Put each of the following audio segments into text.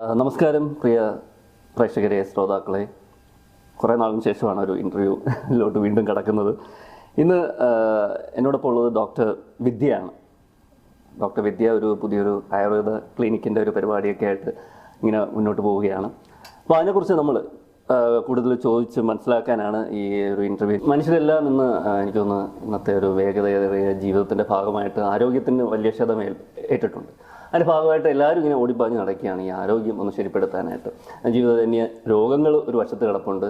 നമസ്കാരം പ്രിയ പ്രേക്ഷകരെ, ശ്രോതാക്കളെ. കുറേ നാളിന് ശേഷമാണ് ഒരു ഇൻ്റർവ്യൂയിലോട്ട് വീണ്ടും കടക്കുന്നത്. ഇന്ന് എന്നോടൊപ്പം ഉള്ളത് ഡോക്ടർ വിദ്യയാണ്. ഡോക്ടർ വിദ്യ പുതിയൊരു ആയുർവേദ ക്ലിനിക്കിൻ്റെ ഒരു പരിപാടിയൊക്കെ ആയിട്ട് ഇങ്ങനെ മുന്നോട്ട് പോവുകയാണ്. അപ്പോൾ അതിനെക്കുറിച്ച് നമ്മൾ കൂടുതൽ ചോദിച്ച് മനസ്സിലാക്കാനാണ് ഈ ഒരു ഇൻ്റർവ്യൂ. മനുഷ്യരെല്ലാം ഇന്ന് എനിക്കൊന്ന് ഇന്നത്തെ ഒരു വേഗതയേറിയ ജീവിതത്തിൻ്റെ ഭാഗമായിട്ട് ആരോഗ്യത്തിന് വലിയ ക്ഷതമേൽ ഏറ്റിട്ടുണ്ട്. അതിൻ്റെ ഭാഗമായിട്ട് എല്ലാവരും ഇങ്ങനെ ഓടിപ്പാഞ്ഞ് നടക്കുകയാണ് ഈ ആരോഗ്യം ഒന്ന് ശരിപ്പെടുത്താനായിട്ട്. ജീവിതജന്യ രോഗങ്ങൾ ഒരു വശത്ത് കിടപ്പുണ്ട്.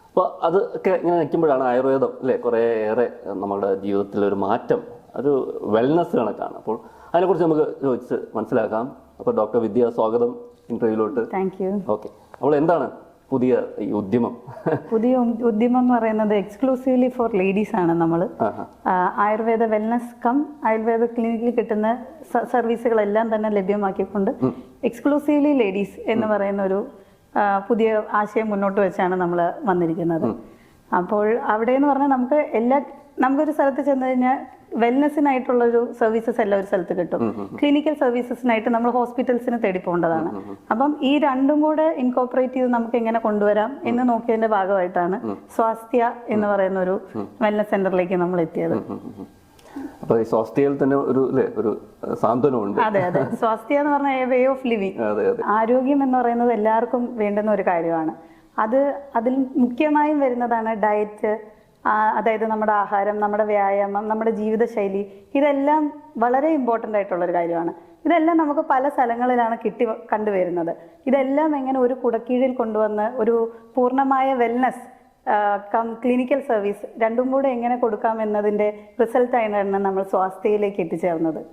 അപ്പോൾ അതൊക്കെ ഇങ്ങനെ നിൽക്കുമ്പോഴാണ് ആയുർവേദം കുറേ ഏറെ നമ്മുടെ ജീവിതത്തിലൊരു മാറ്റം, ഒരു വെൽനസ് കണക്കാണ്. അപ്പോൾ അതിനെക്കുറിച്ച് നമുക്ക് ചോദിച്ച് മനസ്സിലാക്കാം. അപ്പോൾ ഡോക്ടർ വിദ്യ, സ്വാഗതം ഇൻ്റർവ്യൂവിലോട്ട്. Thank you. ഓക്കെ, അപ്പോൾ എന്താണ് പുതിയ ഈ ഉദ്യമം? പുതിയ ഉദ്യമം എന്ന് പറയുന്നത് എക്സ്ക്ലൂസീവ്ലി ഫോർ ലേഡീസ് ആണ്. നമ്മൾ ആയുർവേദ വെൽനസ് ആയുർവേദ ക്ലിനിക്കിൽ കിട്ടുന്ന സർവീസുകളെല്ലാം തന്നെ ലഭ്യമാക്കിക്കൊണ്ട് എക്സ്ക്ലൂസീവ്ലി ലേഡീസ് എന്ന് പറയുന്ന ഒരു പുതിയ ആശയം മുന്നോട്ട് വെച്ചാണ് നമ്മൾ വന്നിരിക്കുന്നത്. അപ്പോൾ അവിടെ എന്ന് പറഞ്ഞാൽ നമുക്കൊരു സ്ഥലത്ത് ചെന്ന് കഴിഞ്ഞാൽ വെൽനെസ്സിനായിട്ടുള്ളൊരു സർവീസസ് എല്ലാം ഒരു സ്ഥലത്ത് കിട്ടും. ക്ലിനിക്കൽ സർവീസസിനായിട്ട് നമ്മൾ ഹോസ്പിറ്റൽസിന് തേടി പോകേണ്ടതാണ്. അപ്പം ഈ രണ്ടും കൂടെ ഇൻകോപ്പറേറ്റ് ചെയ്ത് നമുക്ക് എങ്ങനെ കൊണ്ടുവരാം എന്ന് നോക്കിയതിന്റെ ഭാഗമായിട്ടാണ് സ്വാസ്ഥ്യ എന്ന് പറയുന്ന ഒരു വെൽനസ് സെന്ററിലേക്ക് നമ്മൾ എത്തിയത്. അപ്പോൾ ഈ സ്വാസ്ഥ്യയിൽ തന്നെ ഒരു സാന്ത്വനമുണ്ട്. അതെ, സ്വാസ്ഥ്യ എന്ന് പറഞ്ഞാൽ വേ ഓഫ് ലിവിങ്. ആരോഗ്യം എന്ന് പറയുന്നത് എല്ലാവർക്കും വേണ്ടുന്ന ഒരു കാര്യമാണ്. അതിൽ മുഖ്യമായും വരുന്നതാണ് ഡയറ്റ്. അതായത് നമ്മുടെ ആഹാരം, നമ്മുടെ വ്യായാമം, നമ്മുടെ ജീവിതശൈലി, ഇതെല്ലാം വളരെ ഇമ്പോർട്ടൻ്റ് ആയിട്ടുള്ളൊരു കാര്യമാണ്. ഇതെല്ലാം നമുക്ക് പല സ്ഥലങ്ങളിലാണ് കണ്ടുവരുന്നത്. ഇതെല്ലാം എങ്ങനെ ഒരു കുടക്കീഴിൽ കൊണ്ടുവന്ന് ഒരു പൂർണ്ണമായ വെൽനസ് ക്ലിനിക്കൽ സർവീസ് രണ്ടും കൂടെ എങ്ങനെ കൊടുക്കാം എന്നതിൻ്റെ റിസൾട്ടായിട്ടാണ് നമ്മൾ സ്വാസ്ഥ്യയിലേക്ക് എത്തിച്ചേർന്നത്.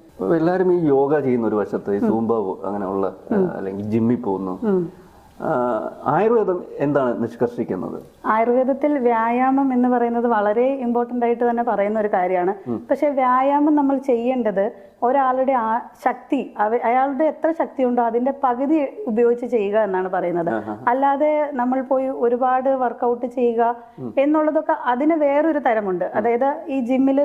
എല്ലാവരും ഈ യോഗ ചെയ്യുന്ന ഒരു വശത്ത് സൂംബ അങ്ങനെയുള്ള അല്ലെങ്കിൽ ജിമ്മിൽ പോകുന്നു. ആയുർവേദം എന്താണ് നിഷ്കർഷിക്കുന്നത്? ആയുർവേദത്തിൽ വ്യായാമം എന്ന് പറയുന്നത് വളരെ ഇമ്പോർട്ടൻ്റ് ആയിട്ട് തന്നെ പറയുന്ന ഒരു കാര്യമാണ്. പക്ഷെ വ്യായാമം നമ്മൾ ചെയ്യേണ്ടത് ഒരാളുടെ ശക്തി, അയാളുടെ എത്ര ശക്തി ഉണ്ടോ അതിന്റെ പകുതി ഉപയോഗിച്ച് ചെയ്യുക എന്നാണ് പറയുന്നത്. അല്ലാതെ നമ്മൾ പോയി ഒരുപാട് വർക്കൗട്ട് ചെയ്യുക എന്നുള്ളതൊക്കെ അതിന് വേറൊരു തരമുണ്ട്. അതായത് ഈ ജിമ്മിൽ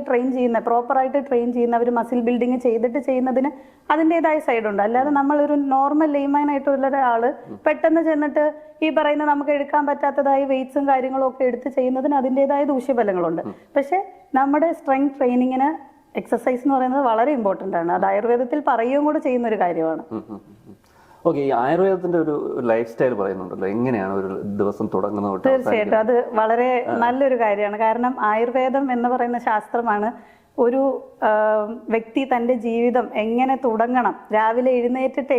പ്രോപ്പറായിട്ട് ട്രെയിൻ ചെയ്യുന്നവർ മസിൽ ബിൽഡിങ് ചെയ്തിട്ട് ചെയ്യുന്നതിന് അതിൻ്റെതായ സൈഡുണ്ട്. അല്ലാതെ നമ്മളൊരു നോർമൽ ലെയ്മാൻ ആയിട്ടുള്ള ഒരാള് പെട്ടെന്ന് ചെന്നിട്ട് ഈ പറയുന്ന നമുക്ക് എടുക്കാൻ പറ്റാത്തതായ വെയിറ്റ്സും കാര്യങ്ങളും ഒക്കെ എടുത്ത് ചെയ്യുന്നതിന് അതിൻ്റെതായ ദൂഷ്യഫലങ്ങളുണ്ട്. പക്ഷെ നമ്മുടെ സ്ട്രെങ്ത് ട്രെയിനിങ്ങിന് എക്സസൈസ് എന്ന് പറയുന്നത് വളരെ ഇമ്പോർട്ടൻ്റ് ആണ്. അത് ആയുർവേദത്തിൽ പറയുകയും കൂടെ ചെയ്യുന്ന ഒരു കാര്യമാണ്. ഓക്കെ, ഈ ആയുർവേദത്തിന്റെ ഒരു ലൈഫ് സ്റ്റൈൽ പറയുന്നുണ്ടല്ലോ, എങ്ങനെയാണ് ഒരു ദിവസം തുടങ്ങുന്നത്? തീർച്ചയായിട്ടും അത് വളരെ നല്ലൊരു കാര്യമാണ്. കാരണം ആയുർവേദം എന്ന് പറയുന്ന ശാസ്ത്രമാണ് ഒരു വ്യക്തി തൻ്റെ ജീവിതം എങ്ങനെ തുടങ്ങണം, രാവിലെ എഴുന്നേറ്റിട്ട്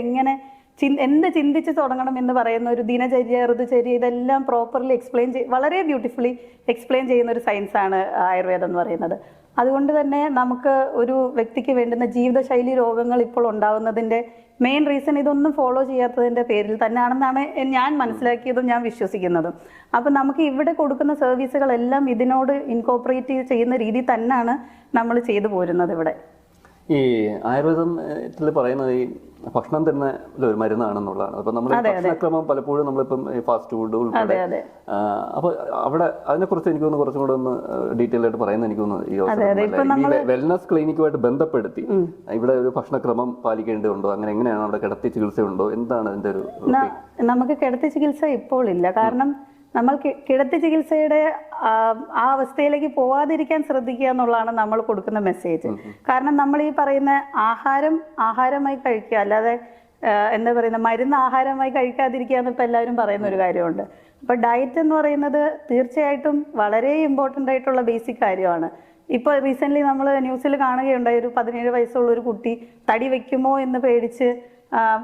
എന്ത് ചിന്തിച്ച് തുടങ്ങണം എന്ന് പറയുന്ന ഒരു ദിനചര്യ, ഋതുചര്യ, ഇതെല്ലാം പ്രോപ്പർലി വളരെ ബ്യൂട്ടിഫുള്ളി എക്സ്പ്ലെയിൻ ചെയ്യുന്ന ഒരു സയൻസാണ് ആയുർവേദം എന്ന് പറയുന്നത്. അതുകൊണ്ട് തന്നെ നമുക്ക് ഒരു വ്യക്തിക്ക് വേണ്ടുന്ന ജീവിതശൈലി രോഗങ്ങൾ ഇപ്പോൾ ഉണ്ടാകുന്നതിൻ്റെ മെയിൻ റീസൺ ഇതൊന്നും ഫോളോ ചെയ്യാത്തതിൻ്റെ പേരിൽ തന്നെയാണെന്നാണ് ഞാൻ മനസ്സിലാക്കിയതും ഞാൻ വിശ്വസിക്കുന്നതും. അപ്പം നമുക്ക് ഇവിടെ കൊടുക്കുന്ന സർവീസുകളെല്ലാം ഇതിനോട് ഇൻകോപ്പറേറ്റ് ചെയ്യുന്ന രീതി തന്നെയാണ് നമ്മൾ ചെയ്തു പോരുന്നത്. ഇവിടെ ഈ ആയുർവേദത്തിൽ പറയുന്നത് ഈ ഭക്ഷണം തന്നെ ഒരു മരുന്നാണെന്നുള്ളതാണ്. അപ്പൊ നമ്മൾ ഭക്ഷണക്രമം പലപ്പോഴും നമ്മളിപ്പം ഫാസ്റ്റ് ഫുഡ് ഉൾപ്പെടെ, അപ്പൊ അവിടെ അതിനെക്കുറിച്ച് എനിക്കൊന്ന് കുറച്ചും കൂടെ ഒന്ന് ഡീറ്റെയിൽ ആയിട്ട് പറയുന്നത് എനിക്കൊന്ന് വെൽനസ് ക്ലിനിക്കുമായിട്ട് ബന്ധപ്പെടുത്തി ഇവിടെ ഒരു ഭക്ഷണക്രമം പാലിക്കേണ്ടതുണ്ടോ, എങ്ങനെയാണ് അവിടെ കിടത്തി ചികിത്സയുണ്ടോ, എന്താണ് അതിന്റെ ഒരു? നമുക്ക് കിടത്തി ചികിത്സ ഇപ്പോൾ ഇല്ല. കാരണം നമ്മൾ കിടത്തി ചികിത്സയുടെ ആ അവസ്ഥയിലേക്ക് പോവാതിരിക്കാൻ ശ്രദ്ധിക്കുക എന്നുള്ളതാണ് നമ്മൾ കൊടുക്കുന്ന മെസ്സേജ്. കാരണം നമ്മൾ ഈ പറയുന്ന ആഹാരമായി കഴിക്കുക, അല്ലാതെ എന്താ പറയുന്ന മരുന്ന് ആഹാരമായി കഴിക്കാതിരിക്കുക എന്ന് ഇപ്പം എല്ലാവരും പറയുന്ന ഒരു കാര്യമുണ്ട്. അപ്പോൾ ഡയറ്റ് എന്ന് പറയുന്നത് തീർച്ചയായിട്ടും വളരെ ഇമ്പോർട്ടൻ്റ് ആയിട്ടുള്ള ബേസിക് കാര്യമാണ്. ഇപ്പോൾ റീസെൻ്റ്ലി നമ്മൾ ന്യൂസിൽ കാണുകയുണ്ടായി, ഒരു 17 വയസ്സുള്ള ഒരു കുട്ടി തടി വെക്കുമോ എന്ന് പേടിച്ച്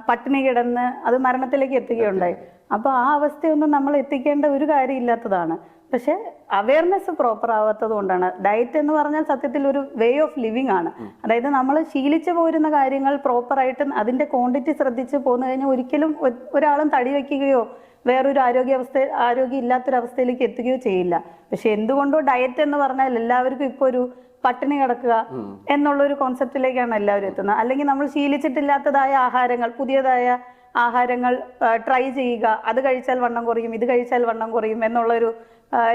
പട്ടിണി കിടന്ന് അത് മരണത്തിലേക്ക് എത്തുകയുണ്ടായി. അപ്പോൾ ആ അവസ്ഥയൊന്നും നമ്മൾ എത്തിക്കേണ്ട ഒരു കാര്യമില്ലാത്തതാണ്. പക്ഷെ അവയർനെസ് പ്രോപ്പർ ആവാത്തത് കൊണ്ടാണ്. ഡയറ്റ് എന്ന് പറഞ്ഞാൽ സത്യത്തിൽ ഒരു വേ ഓഫ് ലിവിങ് ആണ്. അതായത് നമ്മൾ ശീലിച്ചു പോരുന്ന കാര്യങ്ങൾ പ്രോപ്പറായിട്ട് അതിൻ്റെ ക്വാണ്ടിറ്റി ശ്രദ്ധിച്ച് പോന്നു കഴിഞ്ഞാൽ ഒരിക്കലും ഒരാളും തടി വയ്ക്കുകയോ വേറൊരു ആരോഗ്യം ഇല്ലാത്തൊരവസ്ഥയിലേക്ക് എത്തുകയോ ചെയ്യില്ല. പക്ഷെ എന്തുകൊണ്ടോ ഡയറ്റ് എന്ന് പറഞ്ഞാൽ എല്ലാവർക്കും ഇപ്പോൾ ഒരു പട്ടിണി കിടക്കുക എന്നുള്ളൊരു കോൺസെപ്റ്റിലേക്കാണ് എല്ലാവരും എത്തുന്നത്. അല്ലെങ്കിൽ നമ്മൾ ശീലിച്ചിട്ടില്ലാത്തതായ ആഹാരങ്ങൾ, പുതിയതായ ആഹാരങ്ങൾ ട്രൈ ചെയ്യുക, അത് കഴിച്ചാൽ വണ്ണം കുറയും, ഇത് കഴിച്ചാൽ വണ്ണം കുറയും എന്നുള്ളൊരു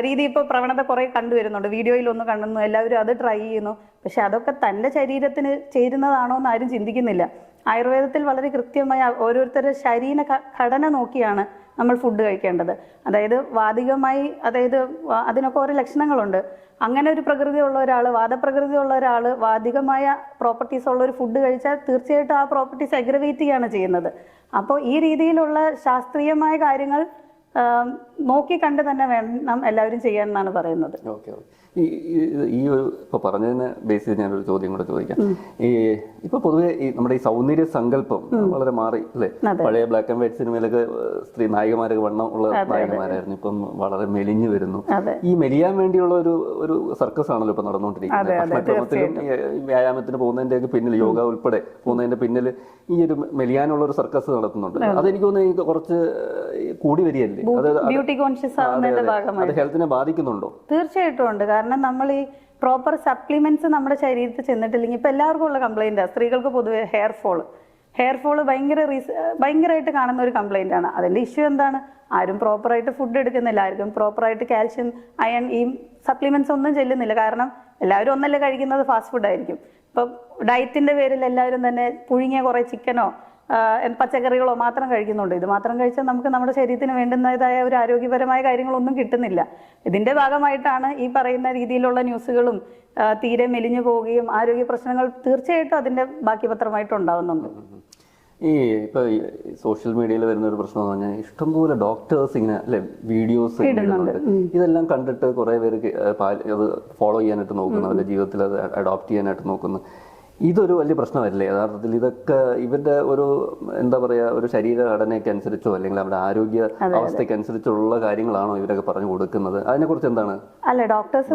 രീതി ഇപ്പോൾ പ്രവണത കുറേ കണ്ടുവരുന്നുണ്ട്. വീഡിയോയിലൊന്ന് കാണുന്നു, എല്ലാവരും അത് ട്രൈ ചെയ്യുന്നു. പക്ഷെ അതൊക്കെ തൻ്റെ ശരീരത്തിന് ചേരുന്നതാണോ എന്ന് ആരും ചിന്തിക്കുന്നില്ല. ആയുർവേദത്തിൽ വളരെ കൃത്യമായ ഓരോരുത്തരുടെ ശരീര ഘടന നോക്കിയാണ് നമ്മൾ ഫുഡ് കഴിക്കേണ്ടത്. അതായത് വാദികമായി, അതായത് അതിനൊക്കെ ഓരോ ലക്ഷണങ്ങളുണ്ട്. അങ്ങനെ ഒരു പ്രകൃതിയുള്ള ഒരാൾ, വാദപ്രകൃതിയുള്ള ഒരാൾ വാദികമായ പ്രോപ്പർട്ടീസ് ഉള്ള ഒരു ഫുഡ് കഴിച്ചാൽ തീർച്ചയായിട്ടും ആ പ്രോപ്പർട്ടീസ് അഗ്രവേറ്റ് ചെയ്യുകയാണ് ചെയ്യുന്നത്. അപ്പോൾ ഈ രീതിയിലുള്ള ശാസ്ത്രീയമായ കാര്യങ്ങൾ നോക്കി കണ്ട് തന്നെ വേണം എല്ലാവരും ചെയ്യാൻ എന്നാണ് പറയുന്നത്. ഓക്കെ, ഈ ഒരു ഇപ്പോൾ പറഞ്ഞതിന് ബേസ് ചെയ്ത് ഞാനൊരു ചോദ്യം കൂടെ ചോദിക്കാം. ഇപ്പൊ പൊതുവെ നമ്മുടെ ഈ സൗന്ദര്യ സങ്കല്പം വളരെ മാറി അല്ലേ? പഴയ ബ്ലാക്ക് ആൻഡ് വൈറ്റ് സിനിമയിലൊക്കെ സ്ത്രീ നായികമാരൊക്കെ വണ്ണം ഉള്ള നായികമാരായിരുന്നു, ഇപ്പം വളരെ മെലിഞ്ഞു വരുന്നു. ഈ മെലിയാൻ വേണ്ടിയുള്ള ഒരു സർക്കസ് ആണല്ലോ ഇപ്പൊ നടന്നുകൊണ്ടിരിക്കുന്നത്. ഭക്ഷണക്രമത്തിലും വ്യായാമത്തിന് പോകുന്നതിന്റെ പിന്നിൽ, യോഗ ഉൾപ്പെടെ പോകുന്നതിന്റെ പിന്നിൽ ഈ ഒരു മെലിയാനുള്ള ഒരു സർക്കസ് നടത്തുന്നുണ്ട്. അതെനിക്ക് തോന്നുന്നു കുറച്ച് കൂടി വരികയല്ലേ? ബ്യൂട്ടി കോൺഷ്യസ് ആവുന്നതിന്റെ ഭാഗമായി അത് ഹെൽത്തിനെ ബാധിക്കുന്നുണ്ടോ? തീർച്ചയായിട്ടും ഉണ്ട്. കാരണം നമ്മൾ ഈ പ്രോപ്പർ സപ്ലിമെന്റ്സ് നമ്മുടെ ശരീരത്തിൽ ചെന്നിട്ടില്ലെങ്കിൽ, ഇപ്പൊ എല്ലാവർക്കും ഉള്ള കംപ്ലൈന്റാണ്, സ്ത്രീകൾക്ക് പൊതുവെ ഹെയർ ഫോള് ഭയങ്കരമായിട്ട് കാണുന്ന ഒരു കംപ്ലൈന്റ് ആണ്. അതിന്റെ ഇഷ്യൂ എന്താണ്? ആരും പ്രോപ്പറായിട്ട് ഫുഡ് എടുക്കുന്നില്ല, ആർക്കും പ്രോപ്പറായിട്ട് കാൽഷ്യം, അയൺ, ഈ സപ്ലിമെന്റ്സ് ഒന്നും ചെല്ലുന്നില്ല. കാരണം എല്ലാവരും ഒന്നല്ലേ കഴിക്കുന്നത്, ഫാസ്റ്റ് ഫുഡ് ആയിരിക്കും. ഇപ്പം ഡയറ്റിന്റെ പേരിൽ എല്ലാവരും തന്നെ പുഴുങ്ങിയ കുറെ ചിക്കനോ പച്ചക്കറികളോ മാത്രം കഴിക്കുന്നുണ്ട്. ഇത് മാത്രം കഴിച്ചാൽ നമുക്ക് നമ്മുടെ ശരീരത്തിന് വേണ്ടുന്നതായ ഒരു ആരോഗ്യപരമായ കാര്യങ്ങളൊന്നും കിട്ടുന്നില്ല. ഇതിന്റെ ഭാഗമായിട്ടാണ് ഈ പറയുന്ന രീതിയിലുള്ള ന്യൂസുകളും തീരെ മെലിഞ്ഞു പോവുകയും ആരോഗ്യ പ്രശ്നങ്ങൾ തീർച്ചയായിട്ടും അതിന്റെ ബാക്കി പത്രമായിട്ട് ഉണ്ടാവുന്നുണ്ട്. ഈ ഇപ്പൊ സോഷ്യൽ മീഡിയയിൽ വരുന്ന ഒരു പ്രശ്നം എന്ന് പറഞ്ഞാൽ ഇഷ്ടംപോലെ ഡോക്ടേഴ്സ് ഇങ്ങനെ അല്ലെ വീഡിയോസ് ഇടുന്നുണ്ട്. ഇതെല്ലാം കണ്ടിട്ട് കുറെ പേര് അത് ഫോളോ ചെയ്യാനായിട്ട് നോക്കുന്നു, അവരുടെ ജീവിതത്തിൽ അത് അഡോപ്റ്റ് ചെയ്യാനായിട്ട് നോക്കുന്നു. ഇതൊരു വലിയ പ്രശ്നമല്ലേ യഥാർത്ഥത്തിൽ? ഇതൊക്കെ ഇവരുടെ ഒരു എന്താ പറയാ, ഒരു ശരീരഘടനയ്ക്ക് അനുസരിച്ചോ അല്ലെങ്കിൽ അവരുടെ ആരോഗ്യ അവസ്ഥയ്ക്ക് അനുസരിച്ചുള്ള കാര്യങ്ങളാണോ ഇവരൊക്കെ പറഞ്ഞു കൊടുക്കുന്നത്? അതിനെ കുറിച്ച് എന്താണ്? അല്ല, ഡോക്ടേഴ്സ്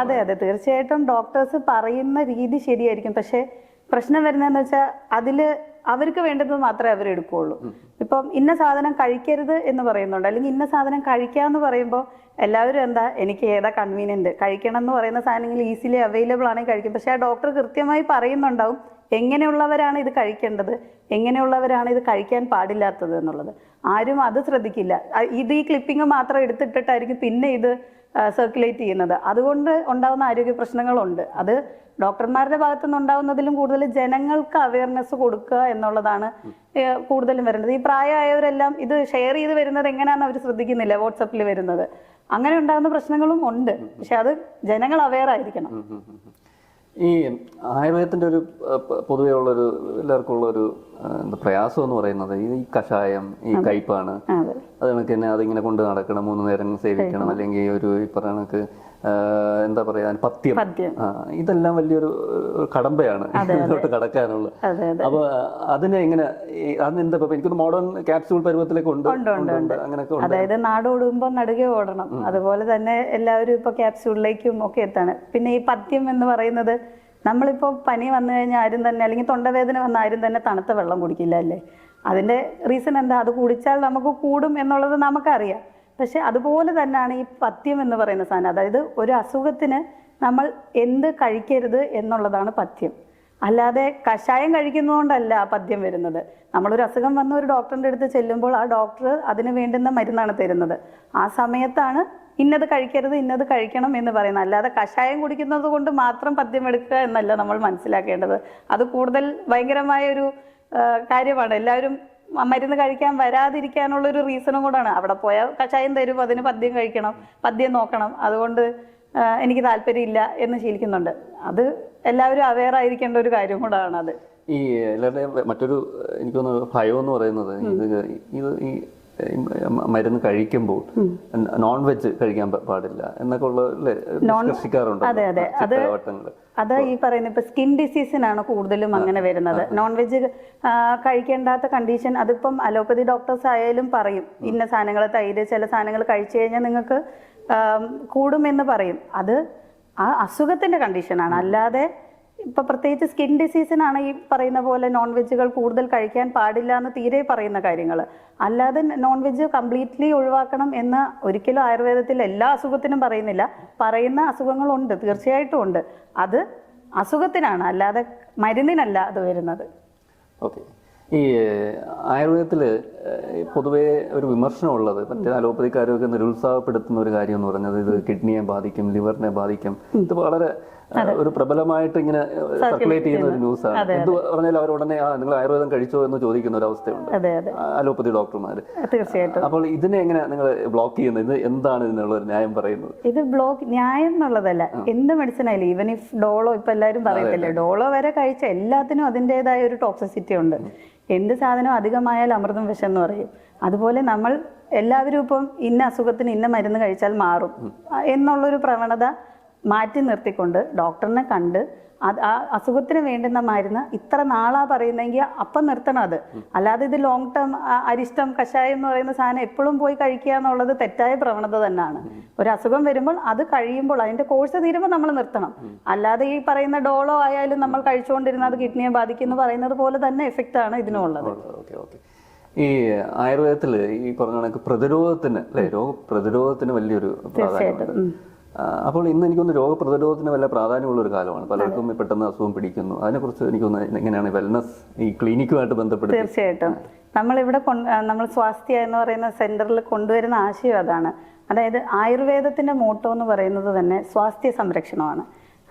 അതെ തീർച്ചയായിട്ടും ഡോക്ടേഴ്സ് പറയുന്ന രീതി ശരിയായിരിക്കും. പക്ഷെ പ്രശ്നം വരുന്നതെന്ന് വെച്ചാൽ അതില് അവർക്ക് വേണ്ടത് മാത്രമേ അവരെടുക്കുകയുള്ളൂ. ഇപ്പം ഇന്ന സാധനം കഴിക്കരുത് എന്ന് പറയുന്നുണ്ട്, അല്ലെങ്കിൽ ഇന്ന സാധനം കഴിക്കാന്ന് പറയുമ്പോൾ എല്ലാവരും എന്താ, എനിക്ക് ഏതാ കൺവീനിയന്റ്, കഴിക്കണം എന്ന് പറയുന്ന സാധനങ്ങൾ ഈസിലി അവൈലബിൾ ആണെങ്കിൽ കഴിക്കും. പക്ഷെ ആ ഡോക്ടർ കൃത്യമായി പറയുന്നുണ്ടാവും എങ്ങനെയുള്ളവരാണ് ഇത് കഴിക്കേണ്ടത്, എങ്ങനെയുള്ളവരാണ് ഇത് കഴിക്കാൻ പാടില്ലാത്തത് എന്നുള്ളത്. ആരും അത് ശ്രദ്ധിക്കില്ല. ഇത് ഈ ക്ലിപ്പിംഗ് മാത്രം എടുത്തിട്ടിട്ടായിരിക്കും പിന്നെ ഇത് സർക്കുലേറ്റ് ചെയ്യുന്നത്. അതുകൊണ്ട് ഉണ്ടാകുന്ന ആരോഗ്യ പ്രശ്നങ്ങളുണ്ട്. അത് ഡോക്ടർമാരുടെ ഭാഗത്തു നിന്നുണ്ടാവുന്നതിലും കൂടുതൽ ജനങ്ങൾക്ക് അവയർനെസ് കൊടുക്കുക എന്നുള്ളതാണ് കൂടുതലും വരുന്നത്. ഈ പ്രായമായവരെല്ലാം ഇത് ഷെയർ ചെയ്ത് വരുന്നത് എങ്ങനെയാണെന്ന് അവർ ശ്രദ്ധിക്കുന്നില്ല, വാട്സപ്പിൽ വരുന്നത്. അങ്ങനെ ഉണ്ടാകുന്ന പ്രശ്നങ്ങളും ഉണ്ട്. പക്ഷെ അത് ജനങ്ങൾ അവെയർ ആയിരിക്കണം. ഈ ആയുർവേദത്തിന്റെ ഒരു പൊതുവെ ഉള്ളൊരു എല്ലാവർക്കും ഉള്ളൊരു പ്രയാസം എന്ന് പറയുന്നത് ഈ കഷായം, ഈ കയ്പാണ്. അത് കണക്ക് തന്നെ അതിങ്ങനെ കൊണ്ട് നടക്കണം, 3 നേരം സേവിക്കണം, അല്ലെങ്കിൽ ഒരു ഈ പറയുന്ന എന്താ പറയാ പഥ്യം, ഇതെല്ലാം വലിയൊരു കടമ്പയാണ് ഇതിലോട്ട് കടക്കാനുള്ളത്. അപ്പൊ അതിനെ എങ്ങനെ, അതെന്താ എനിക്കൊന്ന് മോഡേൺ ക്യാപ്സ്യൂൾ പരുവത്തിലേക്ക് ഉണ്ട് അങ്ങനെയൊക്കെ. അതായത് നാടോടുമ്പോ നടുകെ ഓടണം, അതുപോലെ തന്നെ എല്ലാവരും ഇപ്പൊ ക്യാപ്സ്യൂളിലേക്കും ഒക്കെ എത്താണ്. പിന്നെ ഈ പഥ്യം എന്ന് പറയുന്നത്, നമ്മളിപ്പോ പനി വന്നു കഴിഞ്ഞാൽ ആരും തന്നെ, അല്ലെങ്കിൽ തൊണ്ടവേദന വന്ന ആരും തന്നെ തണുത്ത വെള്ളം കുടിക്കില്ല അല്ലേ? അതിന്റെ റീസൺ എന്താ? അത് കുടിച്ചാൽ നമുക്ക് കൂടും എന്നുള്ളത് നമുക്കറിയാം. പക്ഷെ അതുപോലെ തന്നെയാണ് ഈ പഥ്യം എന്ന് പറയുന്ന സാധനം. അതായത് ഒരു അസുഖത്തിന് നമ്മൾ എന്ത് കഴിക്കരുത് എന്നുള്ളതാണ് പഥ്യം. അല്ലാതെ കഷായം കഴിക്കുന്നതുകൊണ്ടല്ല ആ പഥ്യം വരുന്നത്. നമ്മളൊരു അസുഖം വന്ന ഒരു ഡോക്ടറിന്റെ അടുത്ത് ചെല്ലുമ്പോൾ ആ ഡോക്ടർ അതിന് വേണ്ടുന്ന മരുന്നാണ് തരുന്നത്. ആ സമയത്താണ് ഇന്നത് കഴിക്കരുത്, ഇന്നത് കഴിക്കണം എന്ന് പറയുന്നത്. അല്ലാതെ കഷായം കുടിക്കുന്നത് കൊണ്ട് മാത്രം പഥ്യം എടുക്കുക എന്നല്ല നമ്മൾ മനസ്സിലാക്കേണ്ടത്. അത് കൂടുതൽ ഭയങ്കരമായ ഒരു കാര്യമാണ്. എല്ലാവരും മരുന്ന് കഴിക്കാൻ വരാതിരിക്കാനുള്ളൊരു റീസണും കൂടാണ്. അവിടെ പോയാൽ കഷായം തരും, അതിന് പഥ്യം കഴിക്കണം, പഥ്യം നോക്കണം, അതുകൊണ്ട് എനിക്ക് താല്പര്യമില്ല എന്ന് ശീലിക്കുന്നുണ്ട്. അത് എല്ലാവരും അവെയർ ആയിരിക്കേണ്ട ഒരു കാര്യം കൂടാണ് അത്. ഈ എല്ലാവരുടെയും മറ്റൊരു എനിക്ക് തോന്നുന്നു ഭയം എന്ന് പറയുന്നത്, ഇത് ഈ മരുന്ന് കഴിക്കുമ്പോൾ നോൺ വെജ് കഴിക്കാൻ പാടില്ല എന്നൊക്കെ ഉള്ള കൃഷിക്കാറുണ്ട്. അതെ അതെ, അത് ഈ പറയുന്ന ഇപ്പൊ സ്കിൻ ഡിസീസിനാണ് കൂടുതലും അങ്ങനെ വരുന്നത്. നോൺ വെജ് കഴിക്കേണ്ടാത്ത കണ്ടീഷൻ, അതിപ്പം അലോപ്പതി ഡോക്ടേഴ്സ് ആയാലും പറയും ഇന്ന സാധനങ്ങൾ, തൈര്, ചില സാധനങ്ങൾ കഴിച്ചു കഴിഞ്ഞാൽ നിങ്ങൾക്ക് കൂടുമെന്ന് പറയും. അത് ആ അസുഖത്തിന്റെ കണ്ടീഷനാണ്. അല്ലാതെ ഇപ്പൊ പ്രത്യേകിച്ച് സ്കിൻ ഡിസീസിനാണ് ഈ പറയുന്ന പോലെ നോൺ വെജുകൾ കൂടുതൽ കഴിക്കാൻ പാടില്ല എന്ന് തീരെ പറയുന്ന കാര്യങ്ങൾ. അല്ലാതെ നോൺ വെജ് കംപ്ലീറ്റ്ലി ഒഴിവാക്കണം എന്ന് ഒരിക്കലും ആയുർവേദത്തിൽ എല്ലാ അസുഖത്തിനും പറയുന്നില്ല. പറയുന്ന അസുഖങ്ങളുണ്ട്, തീർച്ചയായിട്ടും ഉണ്ട്. അത് അസുഖത്തിനാണ്, അല്ലാതെ മരുന്നിനല്ല അത് വരുന്നത്. ഓക്കെ. ഈ ആയുർവേദത്തിൽ പൊതുവേ ഒരു വിമർശനമുള്ളത്, മറ്റേ അലോപ്പതിക്കാരൊക്കെ നിരുത്സാഹപ്പെടുത്തുന്ന ഒരു കാര്യം എന്ന് പറഞ്ഞത് ഇത് കിഡ്നിയെ ബാധിക്കും, ലിവറിനെ ബാധിക്കും. ഇത് വളരെ ഒരു പ്രബലമായിട്ട് ഇങ്ങനെ സർക്കുലേറ്റ് ചെയ്യുന്ന ഒരു ന്യൂസാണ്. എന്ത് പറഞ്ഞാലും അവർ ഉടനെ നിങ്ങൾ ആയുർവേദം കഴിച്ചോ എന്ന് ചോദിക്കുന്ന ഒരു അവസ്ഥയുണ്ട് അലോപ്പതി ഡോക്ടർമാര്. തീർച്ചയായിട്ടും. അപ്പോൾ ഇതിനെ എങ്ങനെ നിങ്ങൾ ബ്ലോക്ക് ചെയ്യുന്നത്? ഇത് എന്താണ് ഇതിനുള്ള ഒരു ന്യായം പറയുന്നത്? ഇത് ബ്ലോക്ക് ന്യായം എന്നുള്ളതല്ല. എന്ത് മെഡിസിൻ ആയാലും, ഈവൻ ഇഫ് ഡോളോ, ഇപ്പൊ എല്ലാവരും പറയത്തില്ലേ ഡോളോ വരെ കഴിച്ച എല്ലാത്തിനും അതിൻ്റെതായ ഒരു ടോക്സിസിറ്റി ഉണ്ട്. എന്ത് സാധനം അധികമായാൽ അമൃതം വിഷം എന്ന് പറയും. അതുപോലെ നമ്മൾ എല്ലാവരും ഇപ്പം ഇന്ന അസുഖത്തിന് ഇന്ന മരുന്ന് കഴിച്ചാൽ മാറും എന്നുള്ളൊരു പ്രവണത മാറ്റി നിർത്തിക്കൊണ്ട് ഡോക്ടറിനെ കണ്ട് ആ അസുഖത്തിന് വേണ്ടുന്ന മരുന്ന് ഇത്ര നാളാ പറയുന്നെങ്കിൽ അപ്പം നിർത്തണം. അത് അല്ലാതെ ഇത് ലോങ് ടേം അരിഷ്ടം കഷായം എന്ന് പറയുന്ന സാധനം എപ്പോഴും പോയി കഴിക്കുക എന്നുള്ളത് തെറ്റായ പ്രവണത തന്നെയാണ്. ഒരു അസുഖം വരുമ്പോൾ അത് കഴിയുമ്പോൾ അതിന്റെ കോഴ്സ് തീരുമ്പോൾ നമ്മൾ നിർത്തണം. അല്ലാതെ ഈ പറയുന്ന ഡോളോ ആയാലും നമ്മൾ കഴിച്ചുകൊണ്ടിരുന്ന അത് കിഡ്നിയെ ബാധിക്കും എന്ന് പറയുന്നത് പോലെ തന്നെ എഫക്റ്റ് ആണ് ഇതിനുള്ളത്. ഈ ആയുർവേദത്തിൽ ഈ പറഞ്ഞ കണക്ക് പ്രതിരോധത്തിന് അല്ലെ, രോഗപ്രതിരോധത്തിന് വലിയൊരു പ്രാധാന്യമുണ്ട്. അപ്പോൾ ഇന്ന് എനിക്കൊന്ന് രോഗപ്രതിരോധത്തിന് വല്ല പ്രാധാന്യമുള്ള ഒരു കാലമാണ്. പലർക്കും പെട്ടെന്ന് അസുഖം പിടിക്കുന്നു. അതിനെക്കുറിച്ച് എനിക്കൊന്ന് എങ്ങനെയാണ് വെൽനസ് ഈ ക്ലിനിക്കുമായിട്ട് ബന്ധപ്പെട്ട്? തീർച്ചയായിട്ടും നമ്മളിവിടെ നമ്മൾ സ്വാസ്ഥ്യ എന്ന് പറയുന്ന സെന്ററിൽ കൊണ്ടുവരുന്ന ആശയം അതാണ്. അതായത് ആയുർവേദത്തിന്റെ മോട്ടോ എന്ന് പറയുന്നത് തന്നെ സ്വാസ്ഥ്യ സംരക്ഷണമാണ്.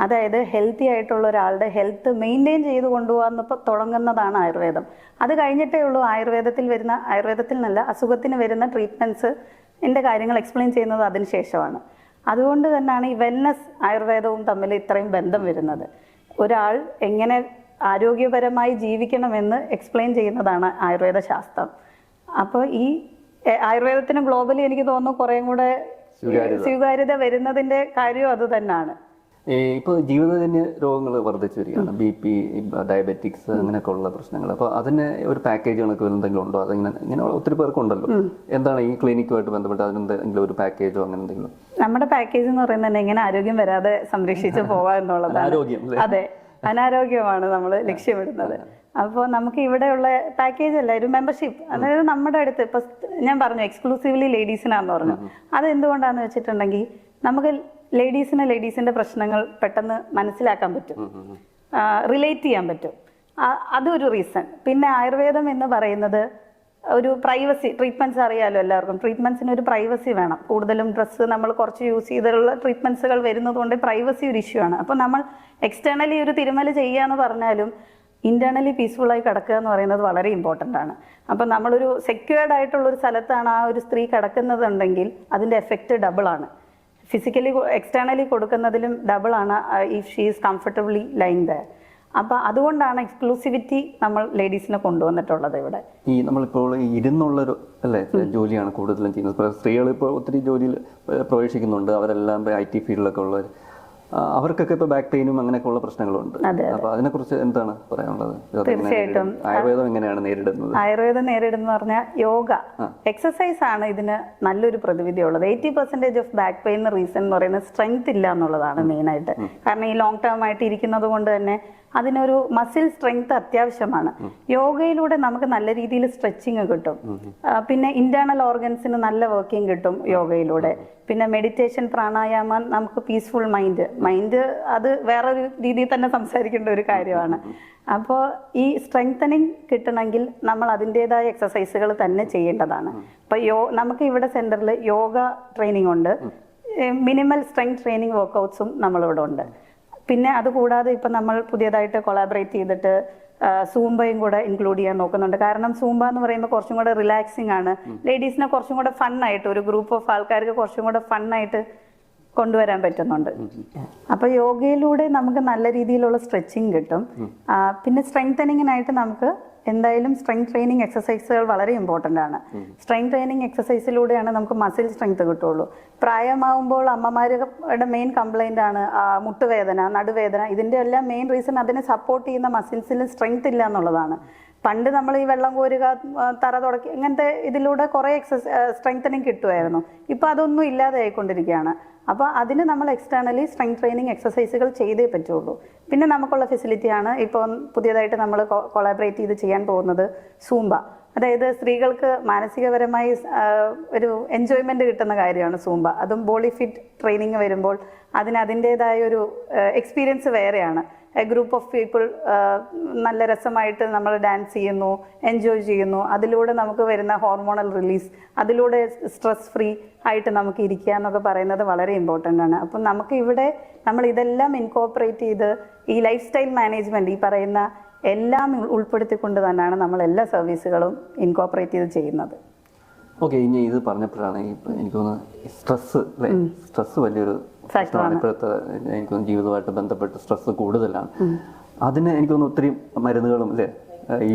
അതായത് ഹെൽത്തി ആയിട്ടുള്ള ഒരാളുടെ ഹെൽത്ത് മെയിൻറ്റെയിൻ ചെയ്ത് കൊണ്ടുപോകാൻ തുടങ്ങുന്നതാണ് ആയുർവേദം. അത് കഴിഞ്ഞിട്ടേ ഉള്ളൂ ആയുർവേദത്തിൽ നിന്നല്ല അസുഖത്തിന് വരുന്ന ട്രീറ്റ്മെൻറ്റ്സിൻ്റെ കാര്യങ്ങൾ എക്സ്പ്ലെയിൻ ചെയ്യുന്നത് അതിന് ശേഷമാണ്. അതുകൊണ്ട് തന്നെയാണ് ഈ വെൽനസ് ആയുർവേദവും തമ്മിൽ ഇത്രയും ബന്ധം വരുന്നത്. ഒരാൾ എങ്ങനെ ആരോഗ്യപരമായി ജീവിക്കണമെന്ന് എക്സ്പ്ലെയിൻ ചെയ്യുന്നതാണ് ആയുർവേദ ശാസ്ത്രം. അപ്പോൾ ഈ ആയുർവേദത്തിന് ഗ്ലോബലി എനിക്ക് തോന്നുന്നു കുറേയും കൂടെ സ്വീകാര്യത വരുന്നതിൻ്റെ കാര്യവും അത് തന്നെയാണ്. ഇപ്പോൾ ജീവിതജന്യ രോഗങ്ങൾ വർദ്ധിച്ചു വരികയാണ്. BP, ഡയബറ്റിക്സ്, അങ്ങനെയൊക്കെ ഉള്ള പ്രശ്നങ്ങൾ. അപ്പോൾ അതിന് ഒരു പാക്കേജ് കണക്ക് എന്തെങ്കിലും ഉണ്ടോ? ഇങ്ങനെ ഒത്തിരി പേർക്കുണ്ടല്ലോ. എന്താണ് ഈ ക്ലിനിക്കുമായിട്ട് ബന്ധപ്പെട്ട് അതിനെന്തെങ്കിലും ഒരു പാക്കേജോ അങ്ങനെ എന്തെങ്കിലും? നമ്മുടെ പാക്കേജ് എന്ന് പറയുന്നത് തന്നെ എങ്ങനെ ആരോഗ്യം വരാതെ സംരക്ഷിച്ച് പോവാ എന്നുള്ളതാണ്. അതെ, അനാരോഗ്യമാണ് നമ്മൾ ലക്ഷ്യമിടുന്നത്. അപ്പോൾ നമുക്ക് ഇവിടെയുള്ള പാക്കേജ് അല്ല, ഒരു മെമ്പർഷിപ്പ്. അതായത് നമ്മുടെ അടുത്ത് ഇപ്പൊ ഞാൻ പറഞ്ഞു എക്സ്ക്ലൂസീവ്ലി ലേഡീസിനാന്ന് പറഞ്ഞു. അത് എന്തുകൊണ്ടാന്ന് വെച്ചിട്ടുണ്ടെങ്കിൽ നമുക്ക് ലേഡീസിന്റെ പ്രശ്നങ്ങൾ പെട്ടെന്ന് മനസ്സിലാക്കാൻ പറ്റും, റിലേറ്റ് ചെയ്യാൻ പറ്റും. അതൊരു റീസൺ. പിന്നെ ആയുർവേദം എന്ന് പറയുന്നത് ഒരു പ്രൈവസി, ട്രീറ്റ്മെന്റ്സ് അറിയാലോ എല്ലാവർക്കും, ട്രീറ്റ്മെന്റ്സിന് ഒരു പ്രൈവസി വേണം. കൂടുതലും ഡ്രസ്സ് നമ്മൾ കുറച്ച് യൂസ് ചെയ്തിട്ടുള്ള ട്രീറ്റ്മെന്റ്സുകൾ വരുന്നത് കൊണ്ട് പ്രൈവസി ഒരു ഇഷ്യൂ ആണ്. അപ്പോൾ നമ്മൾ എക്സ്റ്റേണലി ഒരു തിരുമല ചെയ്യുക എന്ന് പറഞ്ഞാലും ഇന്റേണലി പീസ്ഫുള്ളായി കിടക്കുക എന്ന് പറയുന്നത് വളരെ ഇമ്പോർട്ടൻ്റ് ആണ്. അപ്പം നമ്മളൊരു സെക്യൂർഡ് ആയിട്ടുള്ള ഒരു സ്ഥലത്താണ് ആ ഒരു സ്ത്രീ കിടക്കുന്നതുണ്ടെങ്കിൽ അതിൻ്റെ എഫക്റ്റ് ഡബിളാണ്. ഫിസിക്കലി എക്സ്റ്റേണലി കൊടുക്കുന്നതിലും ഡബിളാണ് if she is comfortably lying there. അപ്പം അതുകൊണ്ടാണ് എക്സ്ക്ലൂസിവിറ്റി നമ്മൾ ലേഡീസിനെ കൊണ്ടുവന്നിട്ടുള്ളത് ഇവിടെ. ഈ നമ്മളിപ്പോൾ ഇരുന്നുള്ളൊരു അല്ലേ ജോലിയാണ് കൂടുതലും ചെയ്യുന്നത്. സ്ത്രീകൾ ഇപ്പോൾ ഒത്തിരി ജോലിയിൽ പ്രവേശിക്കുന്നുണ്ട്. അവരെല്ലാം IT ഫീൽഡിലൊക്കെ ഉള്ളവർ, അവർക്കൊക്കെ ഇപ്പോൾ ബാക്ക് പെയിനും അങ്ങനെയൊക്കെ ഉള്ള പ്രശ്നങ്ങളുണ്ട്. അപ്പോൾ അതിനെക്കുറിച്ച് എന്താണ് പറയാനുള്ളത്? തീർച്ചയായിട്ടും ആയുർവേദം എങ്ങനെയാണ് നേരിടുന്നത്? ആയുർവേദം നേരിടുന്ന പറഞ്ഞാൽ യോഗ, എക്സസൈസ് ആണ് ഇതിന് നല്ലൊരു പ്രതിവിധി ഉള്ളത്. 80% ഓഫ് ബാക്ക് പെയിൻ റീസൺ എന്ന് പറയുന്നത് സ്ട്രെങ്ത് ഇല്ല എന്നുള്ളതാണ് മെയിനായിട്ട്. കാരണം ഈ ലോങ് ടേം ആയിട്ട് ഇരിക്കുന്നത് കൊണ്ട് തന്നെ അതിനൊരു മസിൽ സ്ട്രെങ്ത് അത്യാവശ്യമാണ്. യോഗയിലൂടെ നമുക്ക് നല്ല രീതിയിൽ സ്ട്രെച്ചിങ് കിട്ടും. പിന്നെ ഇന്റേണൽ ഓർഗൻസിന് നല്ല വർക്കിംഗ് കിട്ടും യോഗയിലൂടെ. പിന്നെ മെഡിറ്റേഷൻ, പ്രാണായാമം, നമുക്ക് പീസ്ഫുൾ മൈൻഡ് അത് വേറൊരു രീതിയിൽ തന്നെ സംസാരിക്കേണ്ട ഒരു കാര്യമാണ്. അപ്പോൾ ഈ സ്ട്രെങ്തനിങ് കിട്ടണമെങ്കിൽ നമ്മൾ അതിൻ്റെതായ എക്സസൈസുകൾ തന്നെ ചെയ്യേണ്ടതാണ്. അപ്പോൾ നമുക്ക് ഇവിടെ സെന്ററിൽ യോഗ ട്രെയിനിങ് ഉണ്ട്, മിനിമൽ സ്ട്രെങ്ത് ട്രെയിനിങ് വർക്കൗട്ട്സും നമ്മളിവിടെ ഉണ്ട്. പിന്നെ അതുകൂടാതെ ഇപ്പം നമ്മൾ പുതിയതായിട്ട് കൊളാബറേറ്റ് ചെയ്തിട്ട് സൂംബയും കൂടെ ഇൻക്ലൂഡ് ചെയ്യാൻ നോക്കുന്നുണ്ട്. കാരണം സൂംബ എന്ന് പറയുമ്പോൾ കുറച്ചും കൂടെ റിലാക്സിങ് ആണ്, ലേഡീസിനെ കുറച്ചും കൂടെ ഫണ്ണായിട്ട്, ഒരു ഗ്രൂപ്പ് ഓഫ് ആൾക്കാർക്ക് കുറച്ചും കൂടെ ഫണ്ണായിട്ട് കൊണ്ടുവരാൻ പറ്റുന്നുണ്ട്. അപ്പൊ യോഗയിലൂടെ നമുക്ക് നല്ല രീതിയിലുള്ള സ്ട്രെച്ചിങ് കിട്ടും. പിന്നെ സ്ട്രെങ്തനിങ്ങിനായിട്ട് നമുക്ക് എന്തായാലും സ്ട്രെങ്ത് ട്രെയിനിങ് എക്സസൈസുകൾ വളരെ ഇമ്പോർട്ടൻ്റ് ആണ്. സ്ട്രെങ്ത് ട്രെയിനിങ് എക്സസൈസിലൂടെയാണ് നമുക്ക് മസിൽ സ്ട്രെങ്ത് കിട്ടുള്ളൂ. പ്രായമാവുമ്പോൾ അമ്മമാരുടെ മെയിൻ കംപ്ലൈൻ്റ് ആണ് മുട്ടുവേദന, നടുവേദന. ഇതിൻ്റെ എല്ലാം മെയിൻ റീസൺ അതിനെ സപ്പോർട്ട് ചെയ്യുന്ന മസിൽസിൽ സ്ട്രെങ്ത് ഇല്ല എന്നുള്ളതാണ്. പണ്ട് നമ്മൾ ഈ വെള്ളം കോരുക, തറ തുടക്കി, ഇങ്ങനത്തെ ഇതിലൂടെ കുറേ സ്ട്രെങ്തനിങ് കിട്ടുമായിരുന്നു. ഇപ്പം അതൊന്നും ഇല്ലാതെ ആയിക്കൊണ്ടിരിക്കുകയാണ്. അപ്പോൾ അതിന് നമ്മൾ എക്സ്റ്റേണലി സ്ട്രെങ്ത് ട്രെയിനിങ് എക്സസൈസുകൾ ചെയ്തേ പറ്റുള്ളൂ. പിന്നെ നമുക്കുള്ള ഫെസിലിറ്റിയാണ് ഇപ്പോൾ പുതിയതായിട്ട് നമ്മൾ കൊളാബറേറ്റ് ചെയ്ത് ചെയ്യാൻ പോകുന്നത് സൂംബ. അതായത് സ്ത്രീകൾക്ക് മാനസികപരമായി ഒരു എൻജോയ്മെൻറ്റ് കിട്ടുന്ന കാര്യമാണ് സൂംബ. അതും ബോഡി ഫിറ്റ് ട്രെയിനിങ് വരുമ്പോൾ അതിന് അതിൻ്റേതായ ഒരു എക്സ്പീരിയൻസ് വേറെയാണ്. എ ഗ്രൂപ്പ് ഓഫ് പീപ്പിൾ നല്ല രസമായിട്ട് നമ്മൾ ഡാൻസ് ചെയ്യുന്നു, എൻജോയ് ചെയ്യുന്നു, അതിലൂടെ നമുക്ക് വരുന്ന ഹോർമോണൽ റിലീസ്, അതിലൂടെ സ്ട്രെസ് ഫ്രീ ആയിട്ട് നമുക്ക് ഇരിക്കുക എന്നൊക്കെ പറയുന്നത് വളരെ ഇമ്പോർട്ടൻ്റ് ആണ്. അപ്പം നമുക്ക് ഇവിടെ നമ്മൾ ഇതെല്ലാം ഇൻകോപ്പറേറ്റ് ചെയ്ത് ഈ ലൈഫ് സ്റ്റൈൽ മാനേജ്മെൻറ്റ് ഈ പറയുന്ന എല്ലാം ഉൾപ്പെടുത്തിക്കൊണ്ട് തന്നെയാണ് നമ്മൾ എല്ലാ സർവീസുകളും ഇൻകോപ്പറേറ്റ് ചെയ്ത് ചെയ്യുന്നത്. ഓക്കെ, ഇനി ഇത് പറഞ്ഞപ്പോഴാണ് എനിക്ക് തോന്നുന്നത് സ്ട്രെസ് അല്ലേ, സ്ട്രെസ് വലിയൊരു ഫാക്ടറാണ് ഇപ്പോഴത്തെ. എനിക്ക് തോന്നുന്നു ജീവിതമായിട്ട് ബന്ധപ്പെട്ട് സ്ട്രെസ് കൂടുതലാണ്. അതിന് എനിക്ക് തോന്നുന്നു ഒത്തിരി മരുന്നുകളും അല്ലേ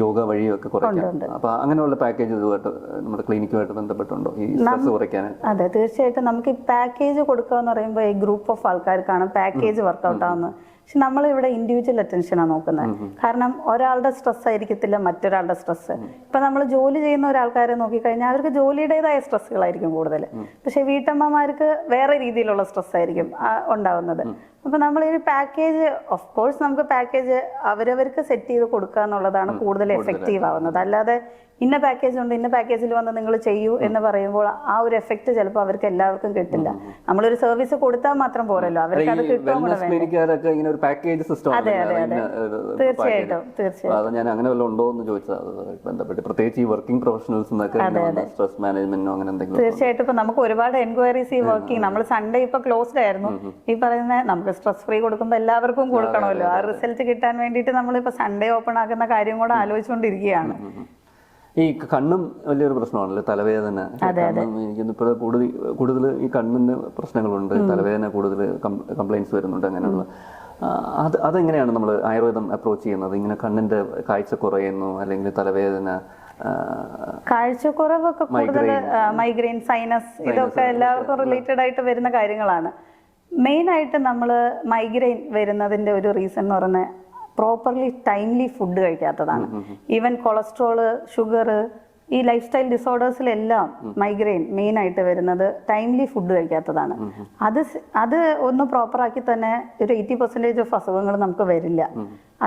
യോഗ വഴിയൊക്കെ കുറയ്ക്കാം. അപ്പൊ അങ്ങനെയുള്ള പാക്കേജ് ഇതുമായിട്ട് നമ്മുടെ ക്ലിനിക്കുമായിട്ട് ബന്ധപ്പെട്ടുണ്ടോ ഈ സ്ട്രെസ് കുറയ്ക്കാൻ? അതെ, തീർച്ചയായിട്ടും നമുക്ക് ഈ പാക്കേജ് കൊടുക്കുക എന്ന് പറയുമ്പോൾ ഈ ഗ്രൂപ്പ് ഓഫ് ആൾക്കാർക്കാണ് പാക്കേജ് വർക്കൗട്ട് ആവുന്നത്. പക്ഷെ നമ്മളിവിടെ ഇൻഡിവിജ്വൽ അറ്റൻഷനാണ് നോക്കുന്നത്. കാരണം ഒരാളുടെ സ്ട്രെസ് ആയിരിക്കത്തില്ല മറ്റൊരാളുടെ സ്ട്രെസ്. ഇപ്പൊ നമ്മൾ ജോലി ചെയ്യുന്ന ഒരാൾക്കാരെ നോക്കിക്കഴിഞ്ഞാൽ അവർക്ക് ജോലിയുടേതായ സ്ട്രെസ്സുകളായിരിക്കും കൂടുതൽ. പക്ഷെ വീട്ടമ്മമാർക്ക് വേറെ രീതിയിലുള്ള സ്ട്രെസ് ആയിരിക്കും ഉണ്ടാവുന്നത്. അപ്പൊ നമ്മൾ ഈ പാക്കേജ് ഓഫ് കോഴ്സ് നമുക്ക് പാക്കേജ് അവരവർക്ക് സെറ്റ് ചെയ്ത് കൊടുക്കുക എന്നുള്ളതാണ് കൂടുതൽ എഫക്റ്റീവ് ആവുന്നത്. അല്ലാതെ ഇന്ന പാക്കേജ് ഉണ്ട്, ഇന്ന പാക്കേജിൽ വന്ന് നിങ്ങൾ ചെയ്യൂ എന്ന് പറയുമ്പോൾ ആ ഒരു എഫക്റ്റ് ചിലപ്പോൾ അവർക്ക് എല്ലാവർക്കും കിട്ടില്ല. നമ്മളൊരു സർവീസ് കൊടുത്താൽ മാത്രം പോരല്ലോ, അവർക്ക് അത് കിട്ടും കൂടെ വേണം. അതെ അതെ അതെ, തീർച്ചയായിട്ടും തീർച്ചയായിട്ടും. ഞാൻ അങ്ങനെ വല്ലതും ഉണ്ടോ എന്ന് ചോദിച്ചത് ബന്ധപ്പെട്ട്, പ്രത്യേകിച്ച് ഈ വർക്കിംഗ് പ്രൊഫഷണൽസ് സ്ട്രെസ് മാനേജ്മെന്റോ അങ്ങനെ എന്തെങ്കിലും. തീർച്ചയായിട്ടും. ഇപ്പൊ നമുക്ക് ഒരുപാട് എൻക്വയറീസ് ഈ വർക്കിംഗ്, നമ്മൾ സൺഡേ ഇപ്പൊ ക്ലോസ്ഡ് ആയിരുന്നു. ഈ പറയുന്ന നമുക്ക് സ്ട്രെസ് ഫ്രീ കൊടുക്കുമ്പോൾ എല്ലാവർക്കും കൊടുക്കണമല്ലോ, ആ റിസൾട്ട് കിട്ടാൻ വേണ്ടിയിട്ട് നമ്മളിപ്പോ സൺഡേ ഓപ്പൺ ആക്കുന്ന കാര്യം കൂടെ ആലോചിച്ചുകൊണ്ടിരിക്കുകയാണ്. ഈ കണ്ണും വലിയൊരു പ്രശ്നമാണല്ലോ, തലവേദന. എനിക്കിപ്പോൾ കൂടുതൽ ഈ കണ്ണിന് പ്രശ്നങ്ങളുണ്ട്, തലവേദന കൂടുതൽ കംപ്ലൈൻറ്റ്സ് വരുന്നുണ്ട്. അങ്ങനെയുള്ള അതെങ്ങനെയാണ് നമ്മൾ ആയുർവേദം അപ്രോച്ച് ചെയ്യുന്നത്? ഇങ്ങനെ കണ്ണിന്റെ കാഴ്ച കുറയുന്നു അല്ലെങ്കിൽ തലവേദന, കാഴ്ചക്കുറവൊക്കെ കൂടുതൽ മൈഗ്രെയിൻ, സൈനസ്, ഇതൊക്കെ എല്ലാവർക്കും റിലേറ്റഡ് ആയിട്ട് വരുന്ന കാര്യങ്ങളാണ്. മെയിൻ ആയിട്ട് നമ്മൾ മൈഗ്രെയിൻ വരുന്നതിന്റെ ഒരു റീസൺ എന്ന് പറയുന്നത് പ്രോപ്പർലി ടൈംലി ഫുഡ് കഴിക്കാത്തതാണ്. ഈവൻ കൊളസ്ട്രോള്, ഷുഗർ, ഈ ലൈഫ് സ്റ്റൈൽ ഡിസോർഡേഴ്സിലെല്ലാം മൈഗ്രെയിൻ മെയിൻ ആയിട്ട് വരുന്നത് ടൈംലി ഫുഡ് കഴിക്കാത്തതാണ്. അത് ഒന്ന് പ്രോപ്പറാക്കി തന്നെ ഒരു 80% ഓഫ് അസുഖങ്ങൾ നമുക്ക് വരില്ല.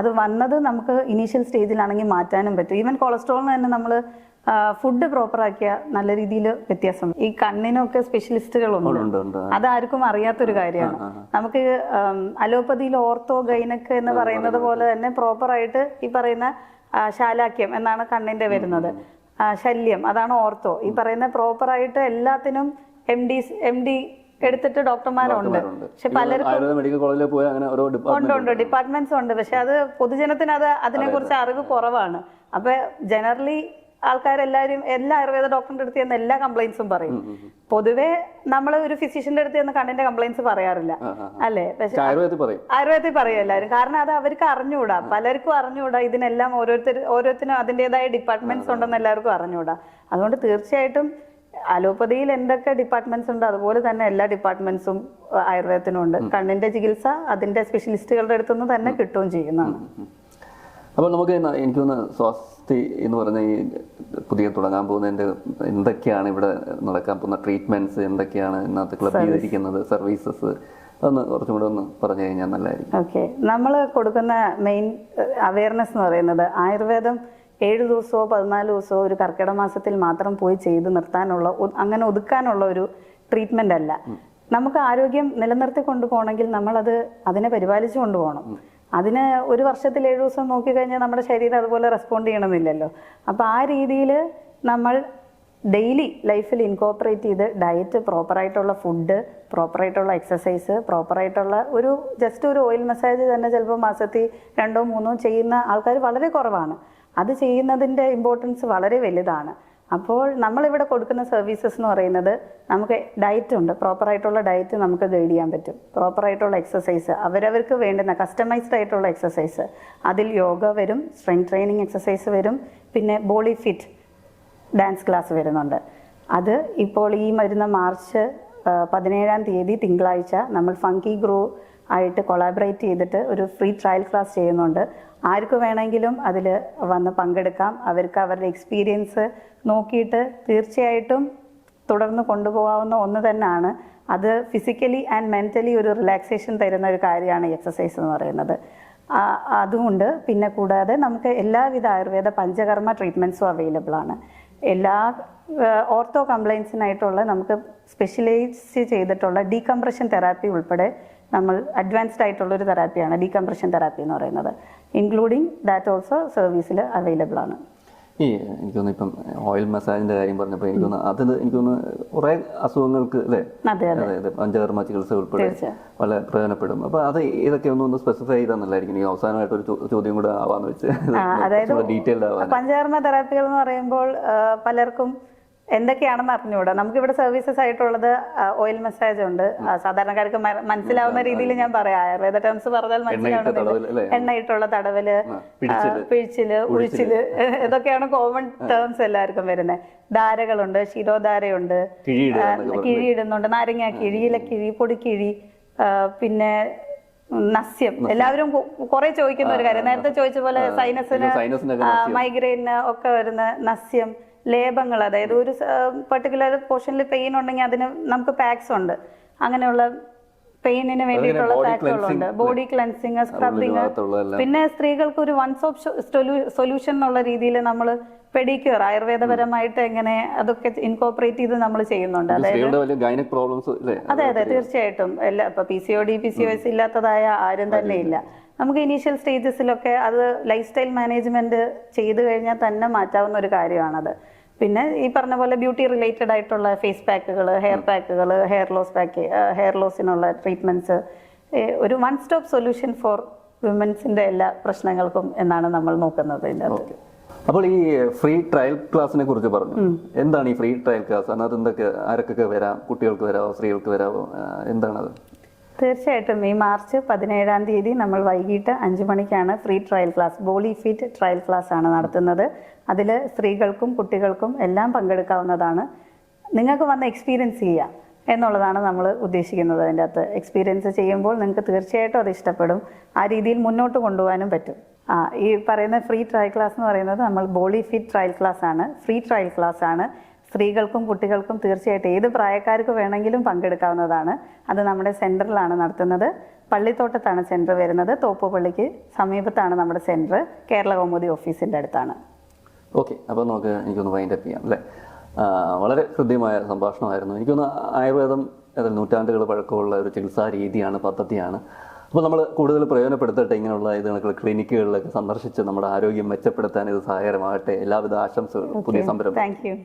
അത് വന്നത് നമുക്ക് ഇനീഷ്യൽ സ്റ്റേജിലാണെങ്കിൽ മാറ്റാനും പറ്റും. ഈവൻ കൊളസ്ട്രോളിന് തന്നെ നമ്മൾ ഫുഡ് പ്രോപ്പർ ആക്കിയ നല്ല രീതിയിൽ വ്യത്യാസം. ഈ കണ്ണിനൊക്കെ സ്പെഷ്യലിസ്റ്റുകളുണ്ട്, അതാർക്കും അറിയാത്തൊരു കാര്യമാണ്. നമുക്ക് അലോപ്പതിയിൽ ഓർത്തോ ഗൈനക്ക് എന്ന് പറയുന്നത് പോലെ തന്നെ പ്രോപ്പറായിട്ട് ഈ പറയുന്ന ശാലാക്യം എന്നാണ് കണ്ണിന്റെ വരുന്നത്, ശല്യം അതാണ് ഓർത്തോ. ഈ പറയുന്ന പ്രോപ്പറായിട്ട് എല്ലാത്തിനും എം ഡി എടുത്തിട്ട് ഡോക്ടർമാരുണ്ട്. പക്ഷെ പലർക്കും ഉണ്ട് ഡിപ്പാർട്ട്മെന്റ്സ് ഉണ്ട്. പക്ഷെ അത് പൊതുജനത്തിന് അതിനെ കുറിച്ച് അറിവ് കുറവാണ്. അപ്പൊ ജനറലി ആൾക്കാരെല്ലാവരും എല്ലാ ആയുർവേദ ഡോക്ടറിന്റെ അടുത്ത് ചെന്ന് എല്ലാ കംപ്ലൈൻസും പറയും. പൊതുവെ നമ്മൾ ഒരു ഫിസിഷ്യന്റെ അടുത്ത് ചെന്ന് കണ്ണിന്റെ കംപ്ലൈൻസ് പറയാറില്ല അല്ലേ? പക്ഷെ ആയുർവേദത്തിൽ പറയും എല്ലാവരും. കാരണം അത് അവർക്ക് അറിഞ്ഞുകൂടാ, പലർക്കും അറിഞ്ഞുകൂടാ. ഇതിനെല്ലാം ഓരോരുത്തരും അതിൻ്റെതായ ഡിപ്പാർട്ട്മെന്റ്സ് ഉണ്ടെന്ന് എല്ലാവർക്കും അറിഞ്ഞുകൂടാ. അതുകൊണ്ട് തീർച്ചയായിട്ടും അലോപ്പതിയിൽ എന്തൊക്കെ ഡിപ്പാർട്ട്മെന്റ്സ് ഉണ്ട് അതുപോലെ തന്നെ എല്ലാ ഡിപ്പാർട്ട്മെന്റ്സും ആയുർവേദത്തിനും ഉണ്ട്. കണ്ണിന്റെ ചികിത്സ അതിന്റെ സ്പെഷ്യലിസ്റ്റുകളുടെ അടുത്തുനിന്ന് തന്നെ കിട്ടുകയും ചെയ്യുന്നതാണ്. അപ്പോൾ നമുക്ക് എനിക്ക് തോന്നുന്നു സ്വാസ്ഥി എന്ന് പറഞ്ഞ ഈ പുതിയ തുടങ്ങാൻ പോകുന്നതിൻ്റെ എന്തൊക്കെയാണ് ഇവിടെ നടക്കാൻ പോകുന്ന ട്രീറ്റ്മെന്റ്സ്, എന്തൊക്കെയാണ് ഇതിനകത്ത് ക്ലബ് ചെയ്തിരിക്കുന്നത്, സർവീസസ്, അതൊന്ന് കുറച്ചും കൂടെ ഒന്ന് പറഞ്ഞു കഴിഞ്ഞാൽ നല്ലതായിരിക്കും. ഓക്കെ, നമ്മൾ കൊടുക്കുന്ന മെയിൻ അവയർനെസ് എന്ന് പറയുന്നത് ആയുർവേദം 7 ദിവസമോ 14 ദിവസമോ ഒരു കർക്കിടക മാസത്തിൽ മാത്രം പോയി ചെയ്ത് നിർത്താനുള്ള, അങ്ങനെ ഒതുക്കാനുള്ള ഒരു ട്രീറ്റ്മെന്റ് അല്ല. നമുക്ക് ആരോഗ്യം നിലനിർത്തി കൊണ്ടുപോകണമെങ്കിൽ നമ്മളത് അതിനെ പരിപാലിച്ചു കൊണ്ടുപോകണം. അതിന് ഒരു വർഷത്തിൽ 7 ദിവസം നോക്കിക്കഴിഞ്ഞാൽ നമ്മുടെ ശരീരം അതുപോലെ റെസ്പോണ്ട് ചെയ്യണമെന്നില്ലല്ലോ. അപ്പോൾ ആ രീതിയിൽ നമ്മൾ ഡെയിലി ലൈഫിൽ ഇൻകോപ്പറേറ്റ് ചെയ്ത് ഡയറ്റ്, പ്രോപ്പറായിട്ടുള്ള ഫുഡ്, പ്രോപ്പറായിട്ടുള്ള എക്സസൈസ്, പ്രോപ്പറായിട്ടുള്ള ജസ്റ്റ് ഒരു ഓയിൽ മസാജ് തന്നെ ചിലപ്പോൾ മാസത്തിൽ 2 or 3 ചെയ്യുന്ന ആൾക്കാർ വളരെ കുറവാണ്. അത് ചെയ്യുന്നതിൻ്റെ ഇമ്പോർട്ടൻസ് വളരെ വലുതാണ്. അപ്പോൾ നമ്മളിവിടെ കൊടുക്കുന്ന സർവീസസ് എന്ന് പറയുന്നത് നമുക്ക് ഡയറ്റ് ഉണ്ട്, പ്രോപ്പറായിട്ടുള്ള ഡയറ്റ് നമുക്ക് ഗൈഡ് ചെയ്യാൻ പറ്റും. പ്രോപ്പറായിട്ടുള്ള എക്സസൈസ്, അവരവർക്ക് വേണ്ടുന്ന കസ്റ്റമൈസ്ഡ് ആയിട്ടുള്ള എക്സസൈസ്, അതിൽ യോഗ വരും, സ്ട്രെങ്ത് ട്രെയിനിങ് എക്സസൈസ് വരും, പിന്നെ ബോഡി ഫിറ്റ് ഡാൻസ് ക്ലാസ് വരുന്നുണ്ട്. അത് ഇപ്പോൾ ഈ വരുന്ന മാർച്ച് 17-ാം തീയതി തിങ്കളാഴ്ച നമ്മൾ ഫങ്കി ഗ്രൂ ആയിട്ട് കൊളാബറേറ്റ് ചെയ്തിട്ട് ഒരു ഫ്രീ ട്രയൽ ക്ലാസ് ചെയ്യുന്നുണ്ട്. ആർക്ക് വേണമെങ്കിലും അതിൽ വന്ന് പങ്കെടുക്കാം. അവർക്ക് അവരുടെ എക്സ്പീരിയൻസ് നോക്കിയിട്ട് തീർച്ചയായിട്ടും തുടർന്ന് കൊണ്ടുപോകാവുന്ന ഒന്ന് തന്നെയാണ്. അത് ഫിസിക്കലി ആൻഡ് മെൻ്റലി ഒരു റിലാക്സേഷൻ തരുന്ന ഒരു കാര്യമാണ് എക്സസൈസ് എന്ന് പറയുന്നത്. അതുകൊണ്ട് പിന്നെ കൂടാതെ നമുക്ക് എല്ലാവിധ ആയുർവേദ പഞ്ചകർമ്മ ട്രീറ്റ്മെൻറ്റ്സും അവൈലബിൾ ആണ്. എല്ലാ ഓർത്തോ കംപ്ലൈൻസിനായിട്ടുള്ള നമുക്ക് സ്പെഷ്യലൈസ് ചെയ്തിട്ടുള്ള ഡീകംപ്രഷൻ തെറാപ്പി ഉൾപ്പെടെ നമ്മൾ അഡ്വാൻസ്ഡ് ആയിട്ടുള്ള ഒരു തെറാപ്പിയാണ് ഡീകംപ്രഷൻ തെറാപ്പി എന്ന് പറയുന്നത്. ഇൻക്ലൂഡിങ് ദാറ്റ് ഓൾസോ സർവീസിൽ അവൈലബിൾ ആണ്. എനിക്ക് തോന്നുന്നു ഇപ്പം ഓയിൽ മസാജിന്റെ കാര്യം പറഞ്ഞപ്പോൾ എനിക്ക് തോന്നുന്നു അത് എനിക്ക് തോന്നുന്നു കുറെ അസുഖങ്ങൾക്ക് അല്ലേ, അതായത് പഞ്ചകർമ്മ ചികിത്സ ഉൾപ്പെടെ പല പ്രയോജനപ്പെടും. അപ്പൊ അത് ഇതൊക്കെ ഒന്ന് സ്പെസിഫൈ ചെയ്താൽ നല്ലതായിരിക്കും. ഈ അവസാനമായിട്ട് ഒരു ചോദ്യം കൂടെ ആവാന്ന് വെച്ച്, അതായത് ഡീറ്റെയിൽഡ് ആവാൻ. പഞ്ചകർമ്മ തെറാപ്പികൾ എന്ന് പറയുമ്പോൾ പലർക്കും എന്തൊക്കെയാണെന്ന് അറിഞ്ഞുകൂടാ. നമുക്കിവിടെ സർവീസസ് ആയിട്ടുള്ളത് ഓയിൽ മസാജ് ഉണ്ട്. സാധാരണക്കാർക്ക് മനസ്സിലാവുന്ന രീതിയിൽ ഞാൻ പറയാം, ആയുർവേദ ടേംസ് പറഞ്ഞാൽ മനസ്സിലാവുന്നത് എണ്ണയിട്ടുള്ള തടവല്, പിഴിച്ചില്, ഉഴിച്ചില്, ഇതൊക്കെയാണ് കോമൺ ടേംസ് എല്ലാവർക്കും വരുന്നത്. ധാരകളുണ്ട്, ശിരോധാരയുണ്ട്, കിഴിയിടുന്നുണ്ട്, നാരങ്ങ കിഴി, ഇലക്കിഴി, പൊടിക്കിഴി, പിന്നെ നസ്യം. എല്ലാവരും കുറെ ചോദിക്കുന്ന ഒരു കാര്യം, നേരത്തെ ചോദിച്ച പോലെ സൈനസിന്, മൈഗ്രെയിന് ഒക്കെ വരുന്ന നസ്യം, ലേപങ്ങൾ, അതായത് ഒരു പർട്ടിക്കുലർ പോർഷനിൽ പെയിൻ ഉണ്ടെങ്കിൽ അതിന് നമുക്ക് പാക്സ് ഉണ്ട്. അങ്ങനെയുള്ള പെയിനിന് വേണ്ടിയിട്ടുള്ള പാക്കുകളുണ്ട്. Body cleansing, scrubbing. പിന്നെ സ്ത്രീകൾക്ക് ഒരു വൺ സ്റ്റോപ്പ് സൊല്യൂഷൻ എന്നുള്ള രീതിയിൽ നമ്മൾ പെഡിക്യൂർ ആയുർവേദപരമായിട്ട് എങ്ങനെ അതൊക്കെ ഇൻകോപ്പറേറ്റ് ചെയ്ത് നമ്മൾ ചെയ്യുന്നുണ്ട്. അതെ അതെ തീർച്ചയായിട്ടും. ഇപ്പൊ PCOD, PCOS ഇല്ലാത്തതായ ആരും തന്നെ ഇല്ല. നമുക്ക് ഇനീഷ്യൽ സ്റ്റേജസിലൊക്കെ അത് ലൈഫ് സ്റ്റൈൽ മാനേജ്മെന്റ് ചെയ്തു കഴിഞ്ഞാൽ തന്നെ മാറ്റാവുന്ന ഒരു കാര്യമാണത്. പിന്നെ ഈ പറഞ്ഞ പോലെ ബ്യൂട്ടി റിലേറ്റഡ് ആയിട്ടുള്ള ഫേസ് പാക്കുകൾ, ഹെയർ പാക്കുകൾ, ഹെയർ ലോസിനുള്ള ട്രീറ്റ്മെന്റ്സ്, ഒരു വൺ സ്റ്റോപ്പ് സൊല്യൂഷൻ ഫോർ വിമൻസിന്റെ എല്ലാ പ്രശ്നങ്ങൾക്കും എന്നാണ് നമ്മൾ നോക്കുന്നത് ഇതിൻ്റെ അകത്ത്. അപ്പോൾ ഈ ഫ്രീ ട്രയൽ ക്ലാസിനെ കുറിച്ച് പറഞ്ഞു. എന്താണ് ഈ ഫ്രീ ട്രയൽ ക്ലാസ്? അതിനകത്ത് എന്തൊക്കെ, ആരൊക്കെ വരാം? കുട്ടികൾക്ക് വരാമോ, സ്ത്രീകൾക്ക് വരാമോ? എന്താണത്? തീർച്ചയായിട്ടും ഈ മാർച്ച് 17-ാം തീയതി നമ്മൾ വൈകിട്ട് 5 മണിക്കാണ് free trial class, body fit trial class ആണ് നടത്തുന്നത്. അതിൽ സ്ത്രീകൾക്കും കുട്ടികൾക്കും എല്ലാം പങ്കെടുക്കാവുന്നതാണ്. നിങ്ങൾക്ക് വന്ന് എക്സ്പീരിയൻസ് ചെയ്യാം എന്നുള്ളതാണ് നമ്മൾ ഉദ്ദേശിക്കുന്നത്. അതിൻ്റെ അകത്ത് എക്സ്പീരിയൻസ് ചെയ്യുമ്പോൾ നിങ്ങൾക്ക് തീർച്ചയായിട്ടും അത് ഇഷ്ടപ്പെടും. ആ രീതിയിൽ മുന്നോട്ട് കൊണ്ടുപോകാനും പറ്റും. ഈ പറയുന്ന ഫ്രീ ട്രയൽ ക്ലാസ് എന്ന് പറയുന്നത് നമ്മൾ ബോഡി ഫിറ്റ് ട്രയൽ ക്ലാസ് ആണ്, ഫ്രീ ട്രയൽ ക്ലാസ് ആണ്. സ്ത്രീകൾക്കും കുട്ടികൾക്കും തീർച്ചയായിട്ടും ഏത് പ്രായക്കാർക്ക് വേണമെങ്കിലും പങ്കെടുക്കാവുന്നതാണ്. അത് നമ്മുടെ സെൻറ്ററിലാണ് നടത്തുന്നത്. പള്ളിത്തോട്ടത്താണ് സെൻറ്റർ വരുന്നത്. തോപ്പുപള്ളിക്ക് സമീപത്താണ് നമ്മുടെ സെൻറ്റർ. കേരള കൗമുദി ഓഫീസിൻ്റെ അടുത്താണ്. ഓക്കെ, അപ്പോൾ നമുക്ക് എനിക്കൊന്ന് വൈൻഡപ്പ് ചെയ്യാം അല്ലേ? വളരെ ഹൃദ്യമായ സംഭാഷണമായിരുന്നു. എനിക്കൊന്ന് ആയുർവേദം നൂറ്റാണ്ടുകൾ പഴക്കമുള്ള ഒരു ചികിത്സാ രീതിയാണ്, പദ്ധതിയാണ്. അപ്പോൾ നമ്മൾ കൂടുതൽ പ്രയോജനപ്പെടുത്തട്ടെ. ഇങ്ങനെയുള്ള ഇത് ക്ലിനിക്കുകളിലൊക്കെ സന്ദർശിച്ച് നമ്മുടെ ആരോഗ്യം മെച്ചപ്പെടുത്താൻ ഇത് സഹായകരമാകട്ടെ. എല്ലാവിധ ആശംസകളും പുതിയ സംരംഭം. Thank you.